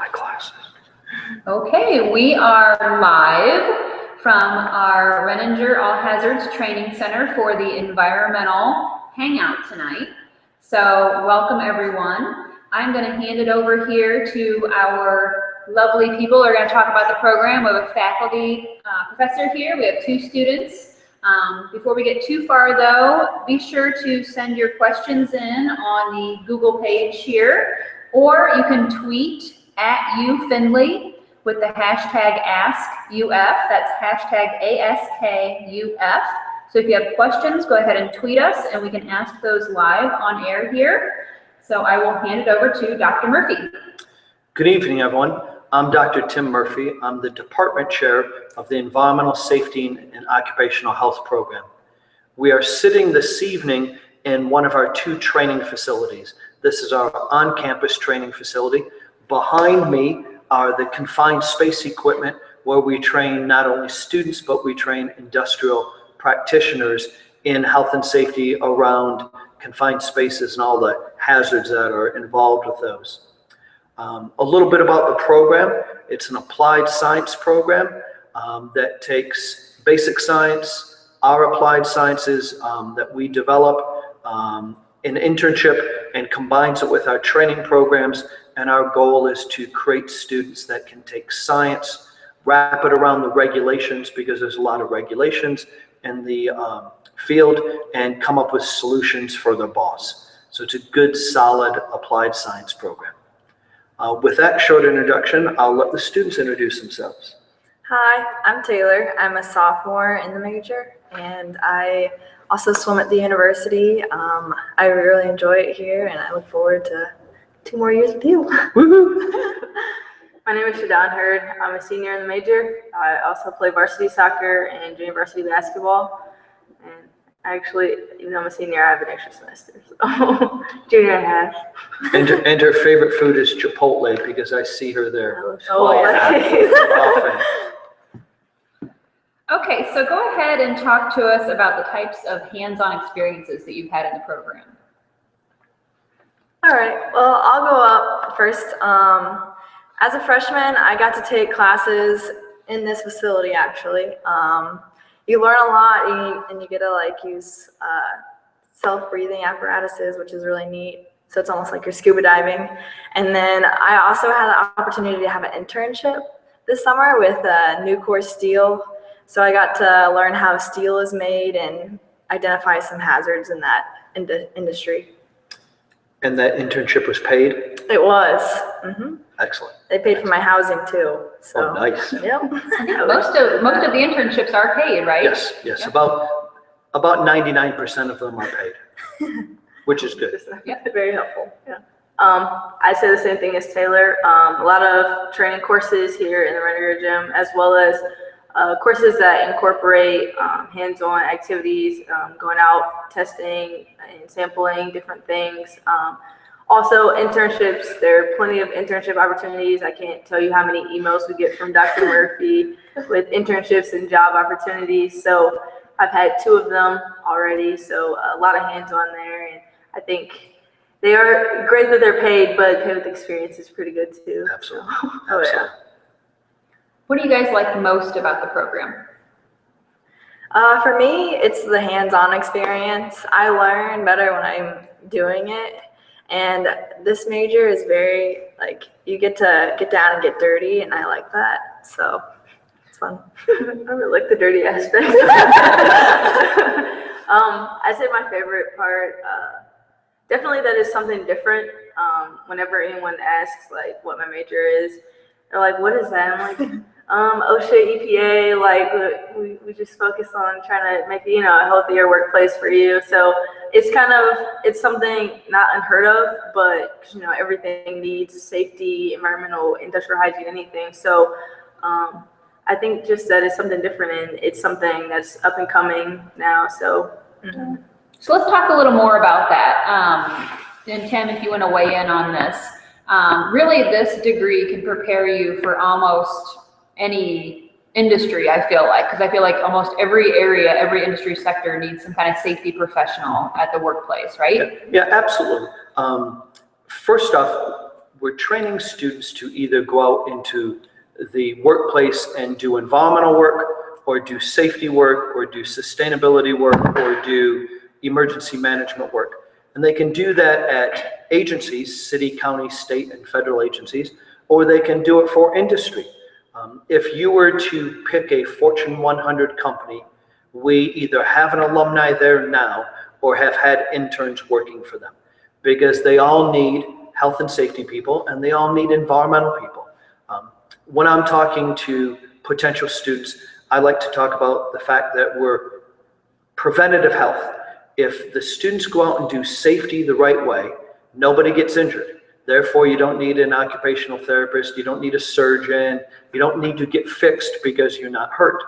my glasses. Okay, we are live from our Renninger All Hazards Training Center for the environmental hangout tonight. So welcome everyone. I'm going to hand it over here to our lovely people who are going to talk about the program. We have a faculty professor here. We have 2 students. Before we get too far though, be sure to send your questions in on the Google page here, or you can tweet at Finley with the hashtag AskUF. That's hashtag ASKUF. So if you have questions, go ahead and tweet us and we can ask those live on air here. So I will hand it over to Dr. Murphy. Good evening, everyone. I'm Dr. Tim Murphy. I'm the Department Chair of the Environmental Safety and Occupational Health Program. We are sitting this evening in one of our 2 training facilities. This is our on-campus training facility. Behind me are the confined space equipment where we train not only students, but we train industrial practitioners in health and safety around confined spaces and all the hazards that are involved with those. A little bit about the program. It's an applied science program that takes basic science, our applied sciences that we develop in internship and combines it with our training programs. And our goal is to create students that can take science, wrap it around the regulations, because there's a lot of regulations in the field, and come up with solutions for their boss. So it's a good, solid applied science program. With that short introduction, I'll let the students introduce themselves. Hi, I'm Taylor. I'm a sophomore in the major, and I also swim at the university. I really enjoy it here, and I look forward to 2 more years with you. My name is Shadon Hurd. I'm a senior in the major. I also play varsity soccer and junior varsity basketball. And actually, even though I'm a senior, I have an extra semester, so junior and a half. And her favorite food is Chipotle, because I see her there. Often. Okay, so go ahead and talk to us about the types of hands-on experiences that you've had in the program. All right, well, I'll go up first. As a freshman, I got to take classes in this facility, actually. You learn a lot, and you get to use self-breathing apparatuses, which is really neat. So it's almost like you're scuba diving. And then I also had the opportunity to have an internship this summer with Nucor Steel. So I got to learn how steel is made and identify some hazards in that industry. And that internship was paid? It was. Mm-hmm. Excellent. They paid for my housing too. So. Oh, nice. Yep. Most of the internships are paid, right? Yes. Yep. About 99% of them are paid, which is good. Yep. Very helpful. Yeah. I say the same thing as Taylor. A lot of training courses here in the Renninger gym, as well as courses that incorporate hands-on activities, going out, testing and sampling different things. Also internships, there are plenty of internship opportunities. I can't tell you how many emails we get from Dr. Murphy with internships and job opportunities. So I've had 2 of them already, so a lot of hands-on there. And I think they are great that they're paid, but pay with experience is pretty good too. Absolutely. So, Absolutely. Yeah. What do you guys like most about the program? For me, it's the hands-on experience. I learn better when I'm doing it. And this major is very, you get to get down and get dirty, and I like that. So it's fun. I really like the dirty aspect. I say my favorite part, definitely that is something different. Whenever anyone asks what my major is, they're like, what is that? I'm like, OSHA, EPA, we just focus on trying to make a healthier workplace for you. So it's something not unheard of, but everything needs safety, environmental, industrial hygiene, anything. So I think just that is something different, and it's something that's up and coming now. So. Mm-hmm. So let's talk a little more about that. And Tim, if you want to weigh in on this, really this degree can prepare you for almost any industry, I feel like, because I feel like almost every area, every industry sector needs some kind of safety professional at the workplace, right? Yeah, absolutely. First off, we're training students to either go out into the workplace and do environmental work, or do safety work, or do sustainability work, or do emergency management work. And they can do that at agencies, city, county, state, and federal agencies, or they can do it for industry. If you were to pick a Fortune 100 company, we either have an alumni there now or have had interns working for them, because they all need health and safety people and they all need environmental people. When I'm talking to potential students, I like to talk about the fact that we're preventative health. If the students go out and do safety the right way, nobody gets injured. Therefore, you don't need an occupational therapist, you don't need a surgeon, you don't need to get fixed because you're not hurt.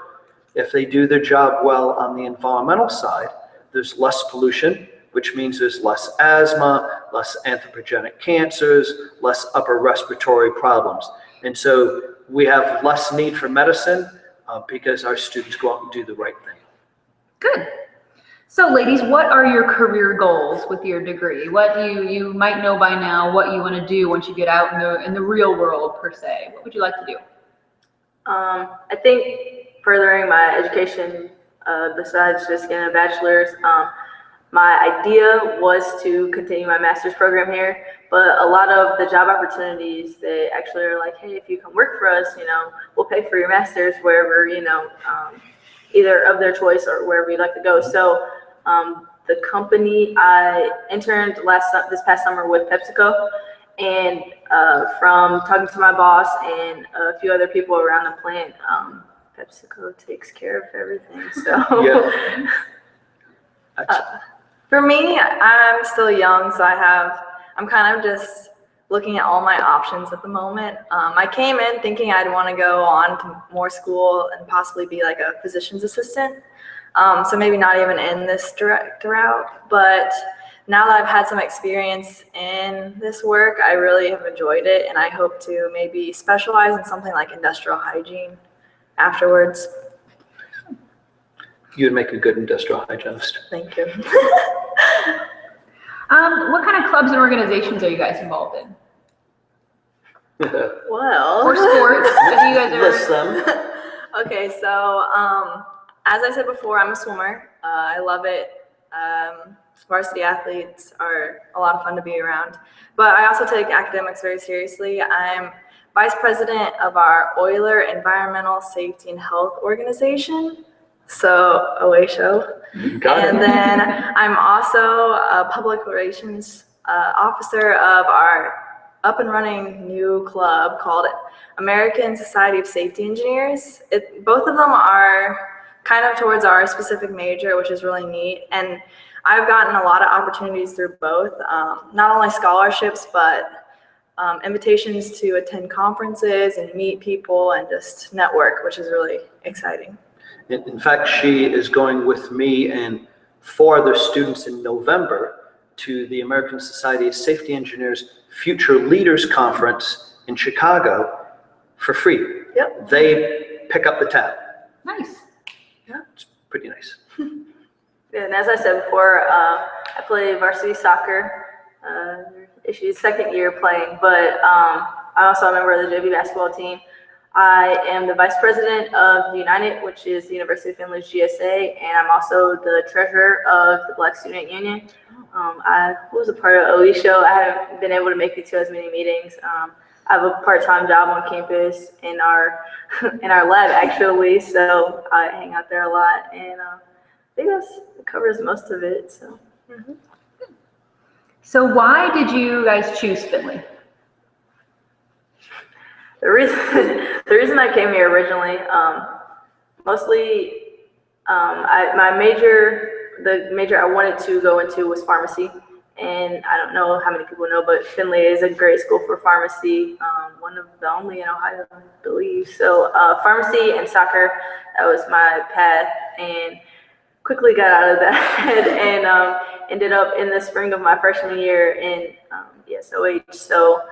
If they do their job well on the environmental side, there's less pollution, which means there's less asthma, less anthropogenic cancers, less upper respiratory problems. And so we have less need for medicine because our students go out and do the right thing. Good. So ladies, what are your career goals with your degree? What you might know by now, what you want to do once you get out in the real world per se. What would you like to do? I think furthering my education, besides just getting a bachelor's, my idea was to continue my master's program here, but a lot of the job opportunities, they actually are like, hey, if you come work for us, we'll pay for your master's wherever, either of their choice or wherever you'd like to go. So the company, I interned this past summer with PepsiCo, and from talking to my boss and a few other people around the plant, PepsiCo takes care of everything. So Yeah. For me, I'm still young, so I'm kind of just looking at all my options at the moment. I came in thinking I'd want to go on to more school and possibly be like a physician's assistant. So maybe not even in this direct route, but now that I've had some experience in this work, I really have enjoyed it, and I hope to maybe specialize in something like industrial hygiene afterwards. You'd make a good industrial hygienist. Thank you. What kind of clubs and organizations are you guys involved in? Well, Or sports? Have you guys ever? List them. okay, so as I said before, I'm a swimmer. I love it. Varsity athletes are a lot of fun to be around. But I also take academics very seriously. I'm vice president of our Euler Environmental Safety and Health Organization. So, OESOH. And then I'm also a public relations officer of our up and running new club called American Society of Safety Engineers. Both of them are kind of towards our specific major, which is really neat. And I've gotten a lot of opportunities through both, not only scholarships, but invitations to attend conferences and meet people and just network, which is really exciting. In fact, she is going with me and 4 other students in November to the American Society of Safety Engineers Future Leaders Conference in Chicago for free. Yep. They pick up the tab. Nice. Yeah. It's pretty nice. And as I said before, I play varsity soccer. She's second year playing, but I also am a member of the JV basketball team. I am the vice president of United, which is the University of Finley's GSA, and I'm also the treasurer of the Black Student Union. I was a part of OESOH. I haven't been able to make it to as many meetings. I have a part-time job on campus in our lab, actually, so I hang out there a lot, and I think that covers most of it. So. Mm-hmm. So why did you guys choose Finley? The reason I came here originally, mostly, the major I wanted to go into was pharmacy, and I don't know how many people know, but Findlay is a great school for pharmacy, one of the only in Ohio, I believe. So pharmacy and soccer, that was my path, and quickly got out of that and ended up in the spring of my freshman year in ESOH. So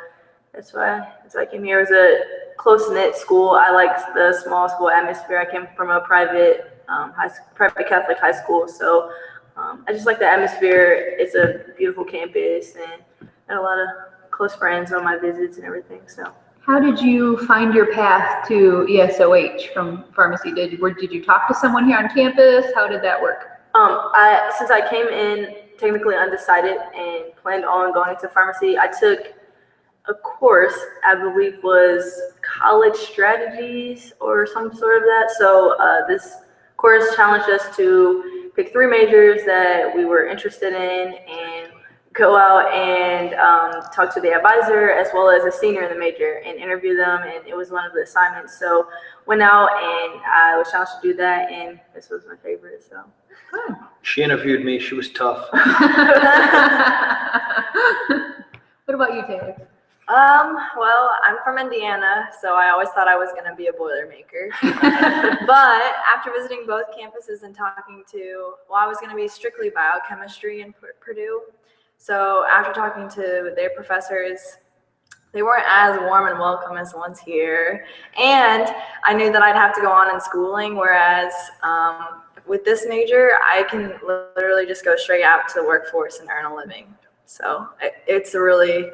that's why I came here. It was a close-knit school. I liked the small school atmosphere. I came from a private Catholic high school, so I just like the atmosphere. It's a beautiful campus and a lot of close friends on my visits and everything. So. How did you find your path to ESOH from pharmacy? Did you talk to someone here on campus? How did that work? Since I came in technically undecided and planned on going into pharmacy, I took a course, I believe was college strategies or some sort of that. So this course challenged us to pick 3 majors that we were interested in and go out and talk to the advisor as well as a senior in the major and interview them, and it was one of the assignments. So went out and I was challenged to do that, and this was my favorite. So She interviewed me. She was tough. What about you, Taylor? Well, I'm from Indiana, so I always thought I was going to be a Boilermaker. But after visiting both campuses and talking to, well, I was going to be strictly biochemistry in Purdue. So after talking to their professors, they weren't as warm and welcome as the ones here. And I knew that I'd have to go on in schooling, whereas with this major, I can literally just go straight out to the workforce and earn a living. So it's really,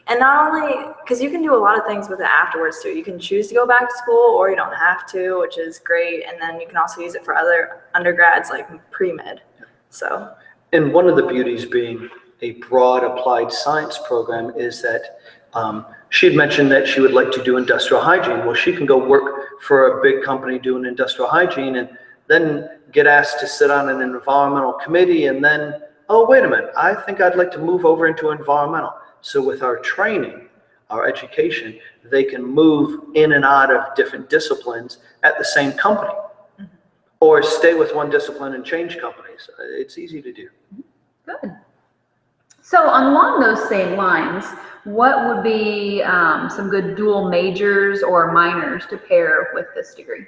and not only, because you can do a lot of things with it afterwards too. You can choose to go back to school or you don't have to, which is great. And then you can also use it for other undergrads like pre-med. So. And one of the beauties being a broad applied science program is that she had mentioned that she would like to do industrial hygiene. Well, she can go work for a big company doing industrial hygiene and then get asked to sit on an environmental committee and then, oh, wait a minute, I think I'd like to move over into environmental. So with our training, our education, they can move in and out of different disciplines at the same company or stay with one discipline and change companies. It's easy to do. Good. So along those same lines, what would be some good dual majors or minors to pair with this degree?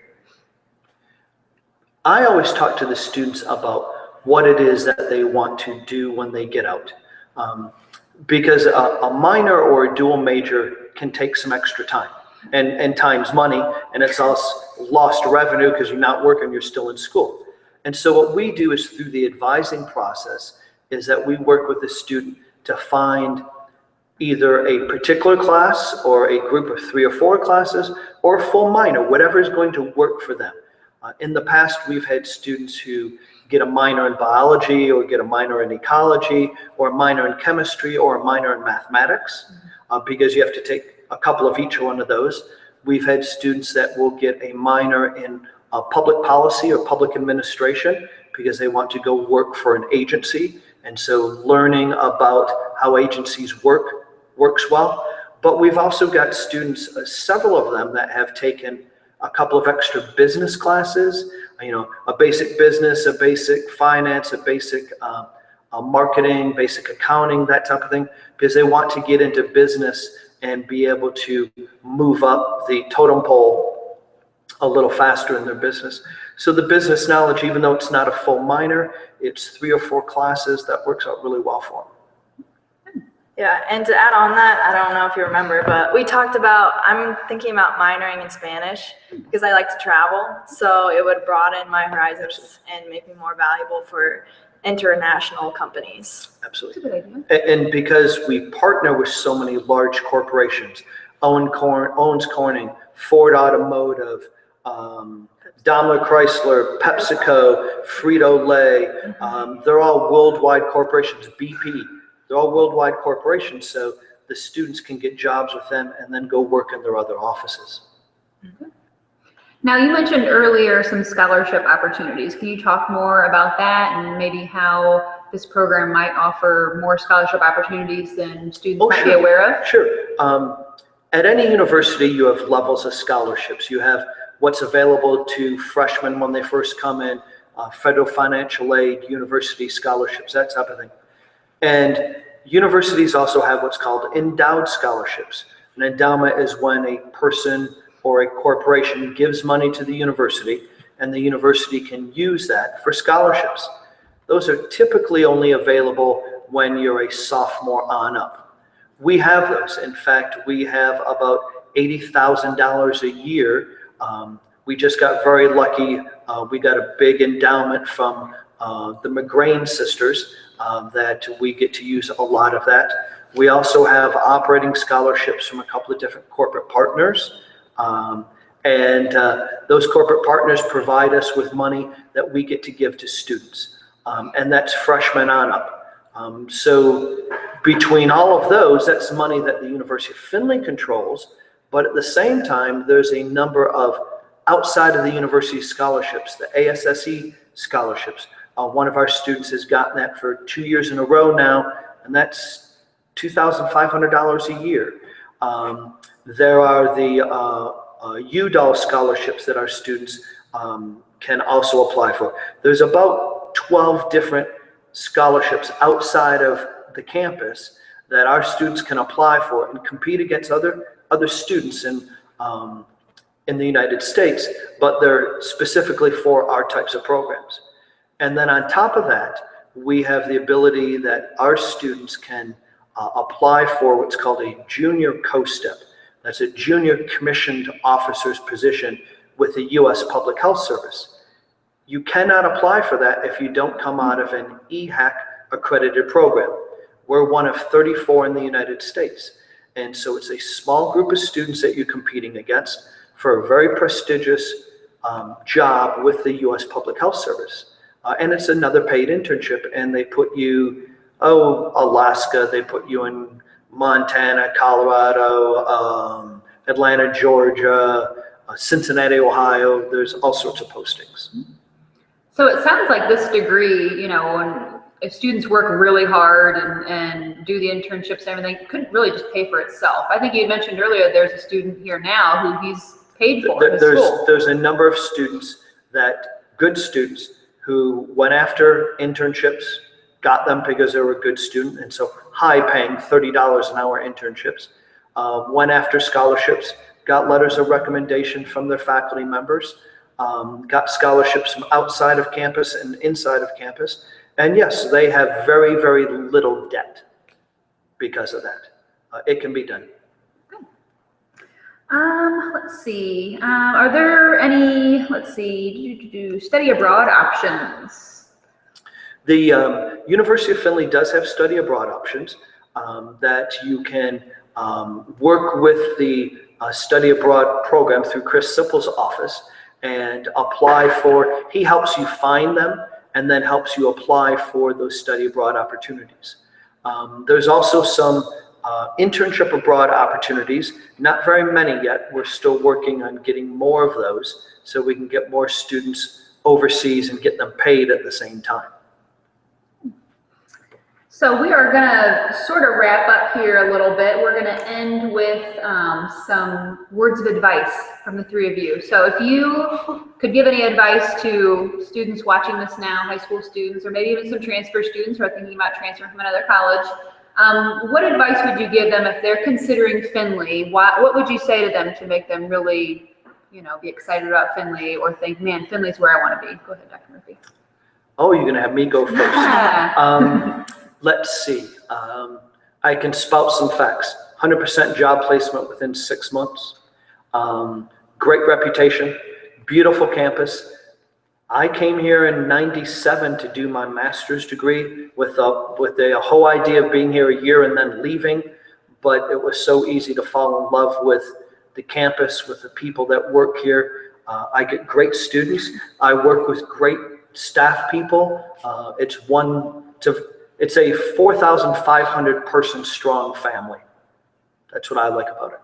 I always talk to the students about what it is that they want to do when they get out. Because a minor or a dual major can take some extra time and time's money, and it's also lost revenue because you're not working, you're still in school. And so what we do is through the advising process is that we work with the student to find either a particular class or a group of 3 or 4 classes or a full minor, whatever is going to work for them. In the past, we've had students who get a minor in biology or get a minor in ecology or a minor in chemistry or a minor in mathematics because you have to take a couple of each one of those. We've had students that will get a minor in public policy or public administration because they want to go work for an agency. And so learning about how agencies works well. But we've also got students, several of them that have taken a couple of extra business classes, a basic business, a basic finance, a basic marketing, basic accounting, that type of thing, because they want to get into business and be able to move up the totem pole a little faster in their business. So the business knowledge, even though it's not a full minor, it's 3 or 4 classes that works out really well for them. Yeah, and to add on that, I don't know if you remember, but we talked about, I'm thinking about minoring in Spanish because I like to travel. So it would broaden my horizons and make me more valuable for international companies. Absolutely. That's a good idea. And because we partner with so many large corporations, Owens Corning, Ford Automotive, Daimler Chrysler, PepsiCo, Frito-Lay, they're all worldwide corporations, BP, they're all worldwide corporations, so the students can get jobs with them and then go work in their other offices. Mm-hmm. Now, you mentioned earlier some scholarship opportunities. Can you talk more about that and maybe how this program might offer more scholarship opportunities than students might be aware of? Sure. At any university, you have levels of scholarships. You have what's available to freshmen when they first come in, federal financial aid, university scholarships, that type of thing. And universities also have what's called endowed scholarships. An endowment is when a person or a corporation gives money to the university and the university can use that for scholarships. Those are typically only available when you're a sophomore on up. We have those. In fact, we have about $80,000 a year. We just got very lucky. We got a big endowment from the McGrain sisters that we get to use a lot of that. We also have operating scholarships from a couple of different corporate partners. Those corporate partners provide us with money that we get to give to students. And that's freshmen on up. So between all of those, that's money that the University of Finley controls. But at the same time, there's a number of outside of the university scholarships, the ASSE scholarships. One of our students has gotten that for 2 years in a row now, and that's $2,500 a year. There are the UDOL scholarships that our students can also apply for. There's about 12 different scholarships outside of the campus that our students can apply for and compete against other students in the United States, but they're specifically for our types of programs. And then on top of that, we have the ability that our students can apply for what's called a junior co-step. That's a junior commissioned officer's position with the U.S. Public Health Service. You cannot apply for that if you don't come out of an EHAC accredited program. We're one of 34 in the United States. And so it's a small group of students that you're competing against for a very prestigious job with the U.S. Public Health Service. And it's another paid internship, and they put you, Alaska, they put you in Montana, Colorado, Atlanta, Georgia, Cincinnati, Ohio. There's all sorts of postings. So it sounds like this degree, you know, if students work really hard and do the internships and everything, it couldn't really just pay for itself. I think you had mentioned earlier there's a student here now who he's paid for in his school. There's a number of students good students who went after internships, got them because they were a good student, and so high-paying $30 an hour internships, went after scholarships, got letters of recommendation from their faculty members, got scholarships from outside of campus and inside of campus, and yes, they have very, very little debt because of that. It can be done. Let's see. Are there any, study abroad options? The University of Finley does have study abroad options that you can work with the study abroad program through Chris Sipple's office and apply for. He helps you find them and then helps you apply for those study abroad opportunities. There's also some internship abroad opportunities, not very many yet. We're still working on getting more of those so we can get more students overseas and get them paid at the same time. So we are going to sort of wrap up here a little bit. We're going to end with some words of advice from the three of you. So if you could give any advice to students watching this now, high school students, or maybe even some transfer students who are thinking about transferring from another college, what advice would you give them if they're considering Finley? What would you say to them to make them really, be excited about Finley or think, man, Finley's where I want to be? Go ahead, Dr. Murphy. Oh, you're going to have me go first. Let's see. I can spout some facts. 100% job placement within 6 months. Great reputation. Beautiful campus. I came here in '97 to do my master's degree with the whole idea of being here a year and then leaving. But it was so easy to fall in love with the campus, with the people that work here. I get great students. I work with great staff people. It's a 4,500 person strong family. That's what I like about it.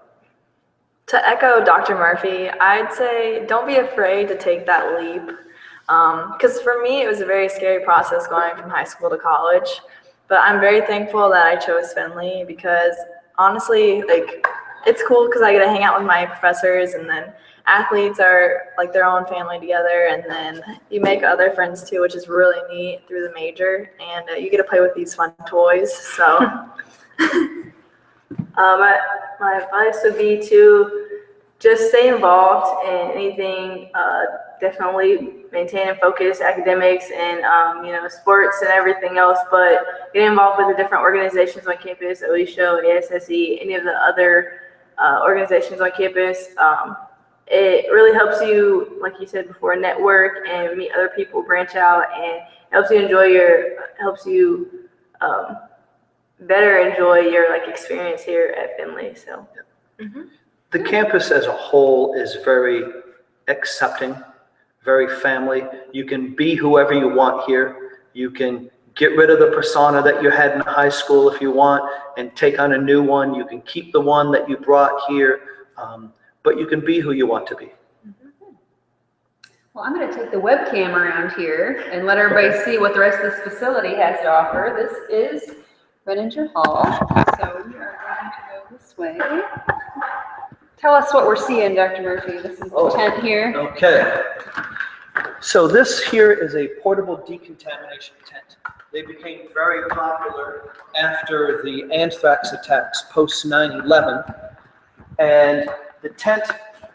To echo Dr. Murphy, I'd say don't be afraid to take that leap. Because for me, it was a very scary process going from high school to college. But I'm very thankful that I chose Finley because honestly, it's cool because I get to hang out with my professors, and then athletes are like their own family together, and then you make other friends too, which is really neat through the major, and you get to play with these fun toys. So my advice would be to just stay involved in anything. Definitely maintain and focus academics and sports and everything else, but get involved with the different organizations on campus, OESOH, ASSE, any of the other organizations on campus. It really helps you, like you said before, network and meet other people, branch out, and helps you enjoy better enjoy your like experience here at Finley. So The campus as a whole is very accepting, very family. You can be whoever you want here. You can get rid of the persona that you had in high school if you want and take on a new one. You can keep the one that you brought here, but you can be who you want to be. Well, I'm going to take the webcam around here and let everybody see what the rest of this facility has to offer. This is Renninger Hall, so we are going to go this way. Tell us what we're seeing, Dr. Murphy. This is the tent here. Okay. So this here is a portable decontamination tent. They became very popular after the anthrax attacks post 9/11, and the tent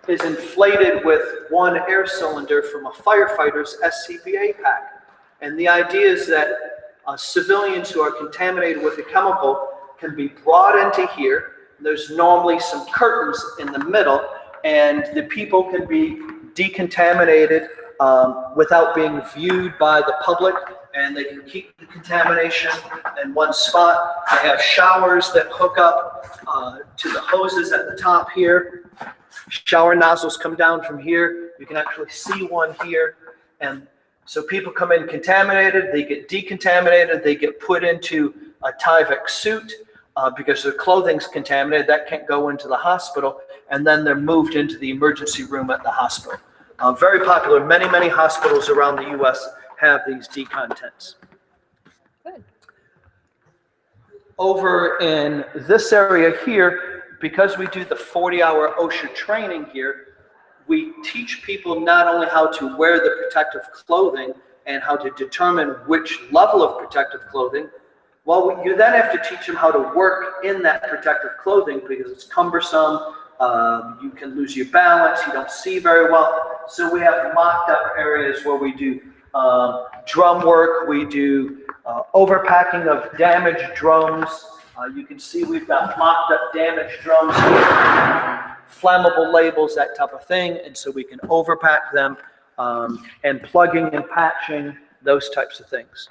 is inflated with one air cylinder from a firefighter's SCBA pack. And the idea is that civilians who are contaminated with a chemical can be brought into here. There's normally some curtains in the middle, and the people can be decontaminated without being viewed by the public, and they can keep the contamination in one spot. They have showers that hook up to the hoses at the top here. Shower nozzles come down from here. You can actually see one here. And so people come in contaminated, they get decontaminated, they get put into a Tyvek suit because their clothing's contaminated. That can't go into the hospital. And then they're moved into the emergency room at the hospital. Very popular. Many, many hospitals around the U.S. have these decon tents. Good. Over in this area here, because we do the 40-hour OSHA training here, we teach people not only how to wear the protective clothing and how to determine which level of protective clothing, well, you then have to teach them how to work in that protective clothing because it's cumbersome. You can lose your balance. You don't see very well. So we have mocked up areas where we do drum work. We do overpacking of damaged drums. You can see we've got mocked up damaged drums here, flammable labels, that type of thing. And so we can overpack them and plugging and patching, those types of things.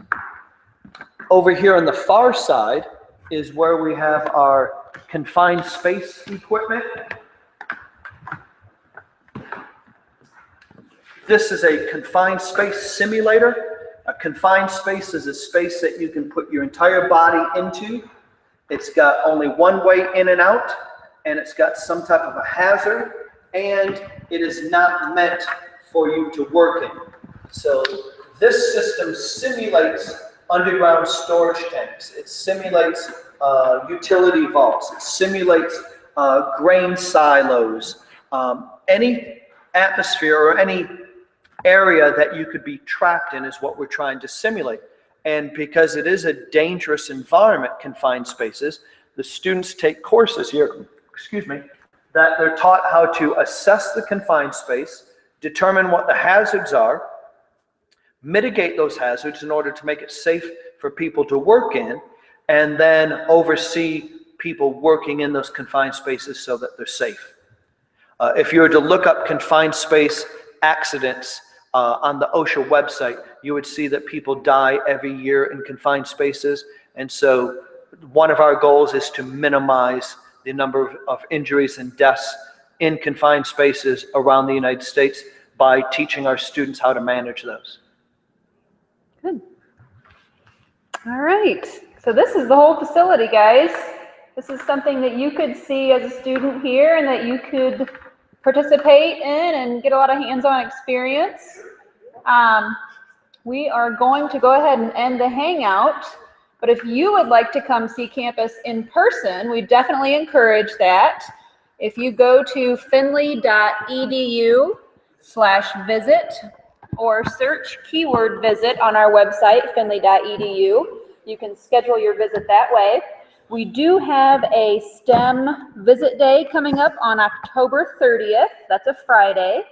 Over here on the far side is where we have our confined space equipment. This is a confined space simulator. A confined space is a space that you can put your entire body into. It's got only one way in and out, and it's got some type of a hazard, and it is not meant for you to work in. So this system simulates underground storage tanks. It simulates utility vaults. It simulates grain silos. Any atmosphere or any area that you could be trapped in is what we're trying to simulate. And because it is a dangerous environment, confined spaces, the students take courses here, that they're taught how to assess the confined space, determine what the hazards are, mitigate those hazards in order to make it safe for people to work in, and then oversee people working in those confined spaces so that they're safe. If you were to look up confined space accidents on the OSHA website, you would see that people die every year in confined spaces. And so one of our goals is to minimize the number of injuries and deaths in confined spaces around the United States by teaching our students how to manage those. Good. All right. So this is the whole facility, guys. This is something that you could see as a student here and that you could participate in and get a lot of hands-on experience. We are going to go ahead and end the hangout, but if you would like to come see campus in person, we definitely encourage that. If you go to finley.edu/visit or search keyword visit on our website, finley.edu, you can schedule your visit that way. We do have a STEM visit day coming up on October 30th. That's a Friday.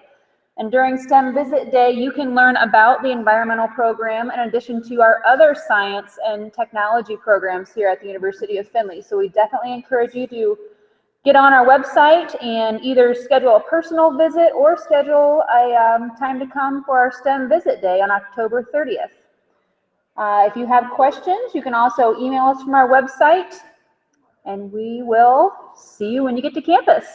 And during STEM visit day, you can learn about the environmental program in addition to our other science and technology programs here at the University of Finley. So we definitely encourage you to get on our website and either schedule a personal visit or schedule a time to come for our STEM visit day on October 30th. If you have questions, you can also email us from our website, and we will see you when you get to campus.